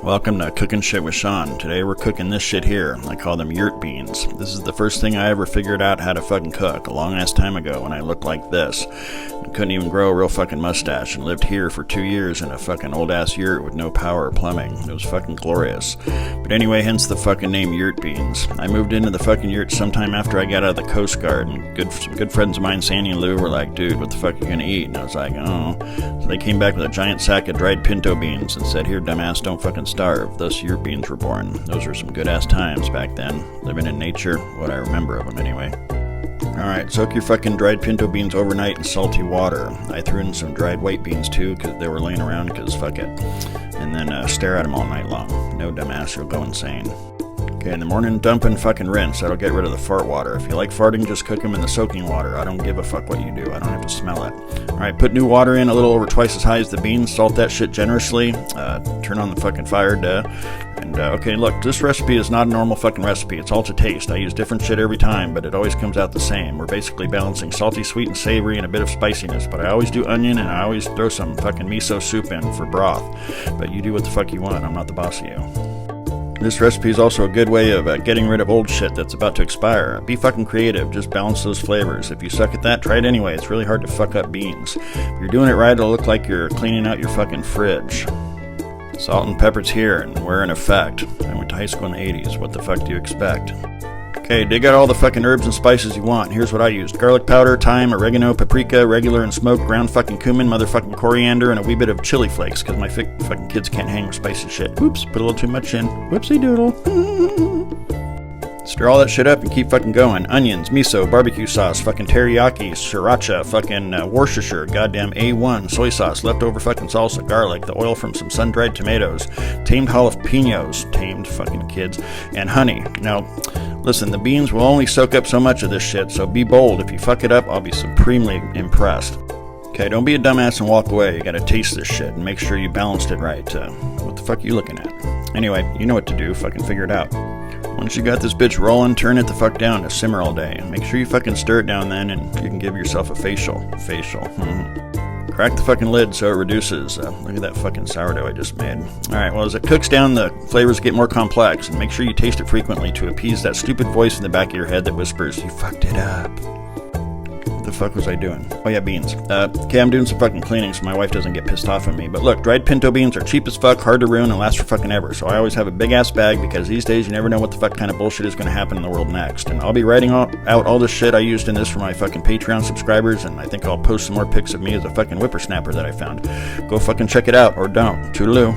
Welcome to Cooking Shit with Sean. Today we're cooking this shit here. I call them Yurt beans. This is the first thing I ever figured out how to fucking cook, a long ass time ago when I looked like this. I couldn't even grow a real fucking mustache and lived here for 2 years in a fucking old ass yurt with no power or plumbing. It was fucking glorious. But anyway, hence the fucking name Yurt beans. I moved into the fucking yurt sometime after I got out of the Coast Guard, and some good friends of mine, Sandy and Lou, were like, dude, what the fuck are you gonna eat? And I was like, oh. So they came back with a giant sack of dried pinto beans and said, here, dumbass, don't fucking starve. Thus, Yurt beans were born. Those were some good-ass times back then. Living in nature, what I remember of them anyway. Alright, soak your fucking dried pinto beans overnight in salty water. I threw in some dried white beans too, because they were laying around, because fuck it. And then stare at them all night long. No, dumbass, you'll go insane. Okay, in the morning, dump and fucking rinse. That'll get rid of the fart water. If you like farting, just cook them in the soaking water. I don't give a fuck what you do. I don't have to smell it. Alright, put new water in a little over twice as high as the beans. Salt that shit generously. Turn on the fucking fire, okay, look, this recipe is not a normal fucking recipe. It's all to taste. I use different shit every time, but it always comes out the same. We're basically balancing salty, sweet, and savory and a bit of spiciness, but I always do onion, and I always throw some fucking miso soup in for broth. But you do what the fuck you want. I'm not the boss of you. This recipe is also a good way of getting rid of old shit that's about to expire. Be fucking creative. Just balance those flavors. If you suck at that, try it anyway. It's really hard to fuck up beans. If you're doing it right, it'll look like you're cleaning out your fucking fridge. Salt and pepper's here, and we're in effect. I went to high school in the 80s. What the fuck do you expect? Okay, dig out all the fucking herbs and spices you want. Here's what I used. Garlic powder, thyme, oregano, paprika, regular and smoked, ground fucking cumin, motherfucking coriander, and a wee bit of chili flakes, because my fucking kids can't hang with spicy shit. Oops, put a little too much in. Whoopsie doodle. Stir all that shit up and keep fucking going. Onions, miso, barbecue sauce, fucking teriyaki, sriracha, fucking Worcestershire, goddamn A1, soy sauce, leftover fucking salsa, garlic, the oil from some sun-dried tomatoes, tamed jalapenos, tamed fucking kids, and honey. Now, listen, the beans will only soak up so much of this shit, so be bold. If you fuck it up, I'll be supremely impressed. Okay, don't be a dumbass and walk away. You gotta taste this shit and make sure you balanced it right. What the fuck are you looking at? Anyway, you know what to do. Fucking figure it out. Once you got this bitch rolling, turn it the fuck down to simmer all day. Make sure you fucking stir it down then, and you can give yourself a facial. Crack the fucking lid so it reduces. Look at that fucking sourdough I just made. Alright, well, as it cooks down, the flavors get more complex, and make sure you taste it frequently to appease that stupid voice in the back of your head that whispers, you fucked it up. What the fuck was I doing? Oh yeah, beans. Okay, I'm doing some fucking cleaning so my wife doesn't get pissed off at me. But look, dried pinto beans are cheap as fuck, hard to ruin, and last for fucking ever. So I always have a big ass bag because these days you never know what the fuck kind of bullshit is going to happen in the world next. And I'll be writing out all this shit I used in this for my fucking Patreon subscribers, and I think I'll post some more pics of me as a fucking whippersnapper that I found. Go fucking check it out, or don't. Toodaloo.